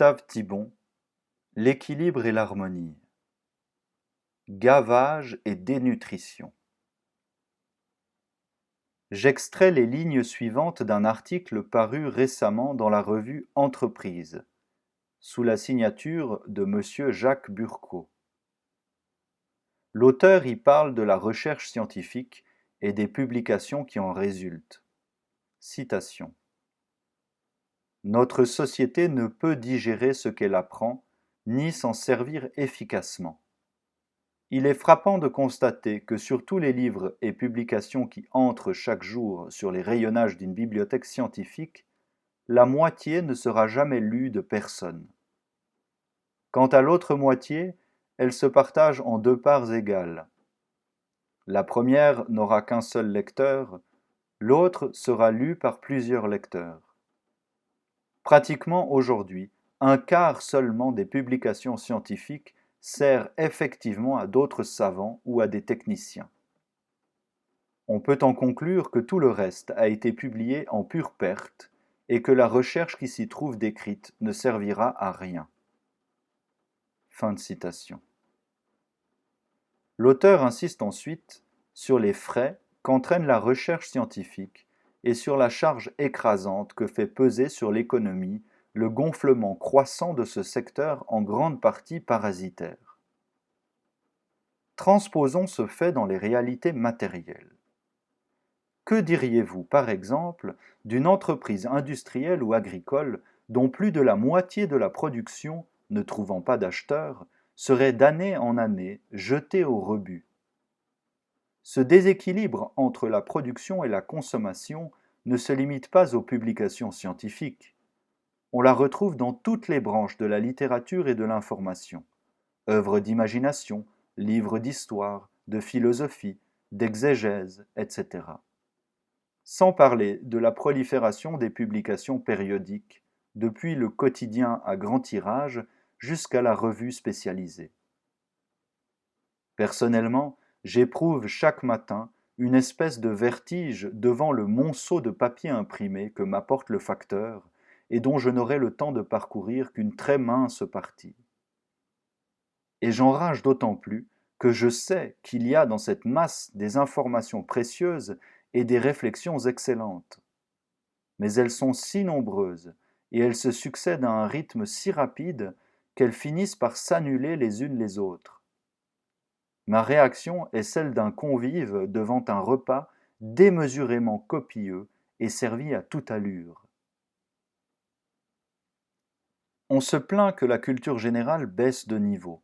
Gustave Thibon, l'équilibre et l'harmonie. Gavage et dénutrition. J'extrais les lignes suivantes d'un article paru récemment dans la revue Entreprise, sous la signature de Monsieur Jacques Burcot. L'auteur y parle de la recherche scientifique et des publications qui en résultent. Citation. Notre société ne peut digérer ce qu'elle apprend, ni s'en servir efficacement. Il est frappant de constater que sur tous les livres et publications qui entrent chaque jour sur les rayonnages d'une bibliothèque scientifique, la moitié ne sera jamais lue de personne. Quant à l'autre moitié, elle se partage en deux parts égales. La première n'aura qu'un seul lecteur, l'autre sera lue par plusieurs lecteurs. Pratiquement aujourd'hui, un quart seulement des publications scientifiques sert effectivement à d'autres savants ou à des techniciens. On peut en conclure que tout le reste a été publié en pure perte et que la recherche qui s'y trouve décrite ne servira à rien. Fin de citation. L'auteur insiste ensuite sur les frais qu'entraîne la recherche scientifique et sur la charge écrasante que fait peser sur l'économie le gonflement croissant de ce secteur en grande partie parasitaire. Transposons ce fait dans les réalités matérielles. Que diriez-vous, par exemple, d'une entreprise industrielle ou agricole dont plus de la moitié de la production, ne trouvant pas d'acheteurs, serait d'année en année jetée au rebut? Ce déséquilibre entre la production et la consommation ne se limite pas aux publications scientifiques. On la retrouve dans toutes les branches de la littérature et de l'information. Œuvres d'imagination, livres d'histoire, de philosophie, d'exégèse, etc. Sans parler de la prolifération des publications périodiques, depuis le quotidien à grand tirage jusqu'à la revue spécialisée. Personnellement, j'éprouve chaque matin une espèce de vertige devant le monceau de papier imprimé que m'apporte le facteur et dont je n'aurai le temps de parcourir qu'une très mince partie. Et j'enrage d'autant plus que je sais qu'il y a dans cette masse des informations précieuses et des réflexions excellentes. Mais elles sont si nombreuses et elles se succèdent à un rythme si rapide qu'elles finissent par s'annuler les unes les autres. Ma réaction est celle d'un convive devant un repas démesurément copieux et servi à toute allure. On se plaint que la culture générale baisse de niveau,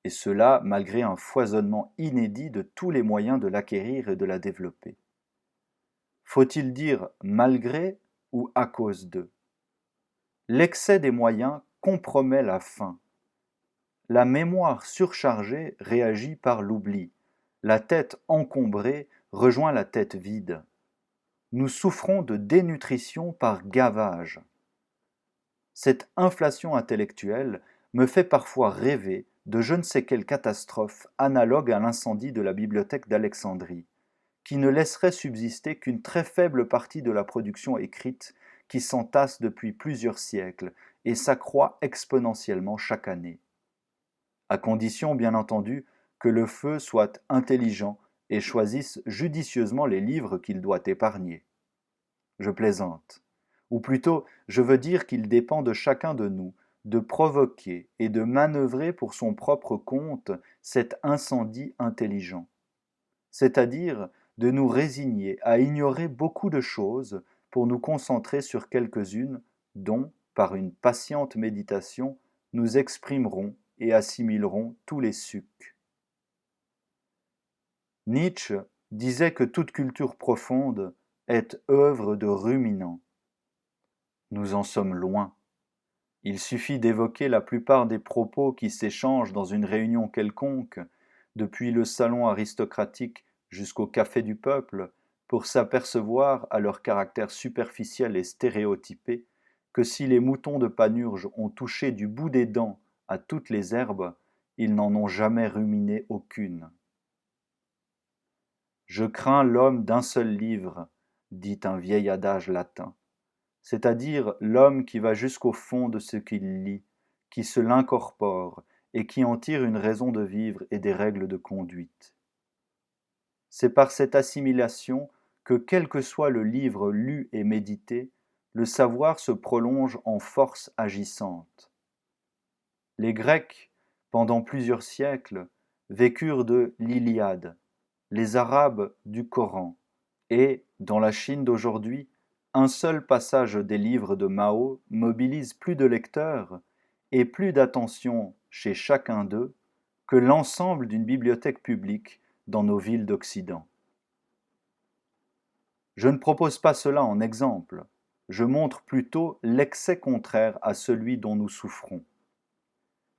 et cela malgré un foisonnement inédit de tous les moyens de l'acquérir et de la développer. Faut-il dire malgré ou à cause d'eux? L'excès des moyens compromet la fin. La mémoire surchargée réagit par l'oubli. La tête encombrée rejoint la tête vide. Nous souffrons de dénutrition par gavage. Cette inflation intellectuelle me fait parfois rêver de je ne sais quelle catastrophe analogue à l'incendie de la bibliothèque d'Alexandrie, qui ne laisserait subsister qu'une très faible partie de la production écrite qui s'entasse depuis plusieurs siècles et s'accroît exponentiellement chaque année. À condition, bien entendu, que le feu soit intelligent et choisisse judicieusement les livres qu'il doit épargner. Je plaisante. Ou plutôt, je veux dire qu'il dépend de chacun de nous de provoquer et de manœuvrer pour son propre compte cet incendie intelligent, c'est-à-dire de nous résigner à ignorer beaucoup de choses pour nous concentrer sur quelques-unes dont, par une patiente méditation, nous exprimerons et assimilerons tous les sucs. Nietzsche disait que toute culture profonde est œuvre de ruminants. Nous en sommes loin. Il suffit d'évoquer la plupart des propos qui s'échangent dans une réunion quelconque, depuis le salon aristocratique jusqu'au café du peuple, pour s'apercevoir, à leur caractère superficiel et stéréotypé, que si les moutons de Panurge ont touché du bout des dents à toutes les herbes, ils n'en ont jamais ruminé aucune. Je crains l'homme d'un seul livre, dit un vieil adage latin, c'est-à-dire l'homme qui va jusqu'au fond de ce qu'il lit, qui se l'incorpore et qui en tire une raison de vivre et des règles de conduite. C'est par cette assimilation que, quel que soit le livre lu et médité, le savoir se prolonge en force agissante. Les Grecs, pendant plusieurs siècles, vécurent de l'Iliade, les Arabes du Coran, et, dans la Chine d'aujourd'hui, un seul passage des livres de Mao mobilise plus de lecteurs et plus d'attention chez chacun d'eux que l'ensemble d'une bibliothèque publique dans nos villes d'Occident. Je ne propose pas cela en exemple, je montre plutôt l'excès contraire à celui dont nous souffrons.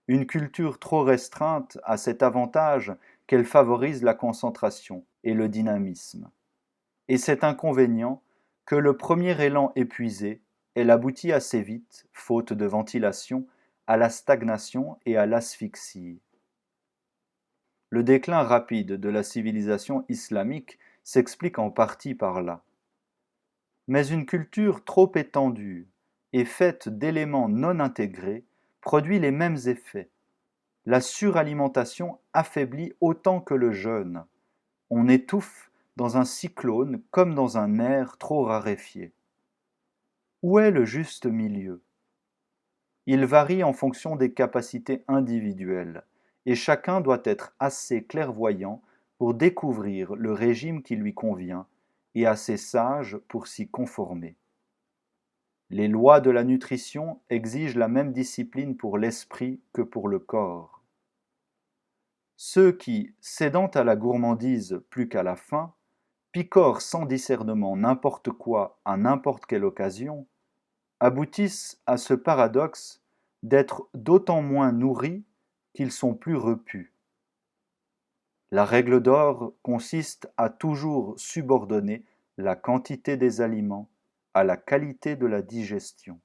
Une culture trop restreinte a cet avantage qu'elle favorise la concentration et le dynamisme. Et cet inconvénient que le premier élan épuisé, elle aboutit assez vite, faute de ventilation, à la stagnation et à l'asphyxie. Le déclin rapide de la civilisation islamique s'explique en partie par là. Mais une culture trop étendue et faite d'éléments non intégrés produit les mêmes effets. La suralimentation affaiblit autant que le jeûne. On étouffe dans un cyclone comme dans un air trop raréfié. Où est le juste milieu? Il varie en fonction des capacités individuelles, et chacun doit être assez clairvoyant pour découvrir le régime qui lui convient et assez sage pour s'y conformer. Les lois de la nutrition exigent la même discipline pour l'esprit que pour le corps. Ceux qui, cédant à la gourmandise plus qu'à la faim, picorent sans discernement n'importe quoi à n'importe quelle occasion, aboutissent à ce paradoxe d'être d'autant moins nourris qu'ils sont plus repus. La règle d'or consiste à toujours subordonner la quantité des aliments à la qualité de la digestion.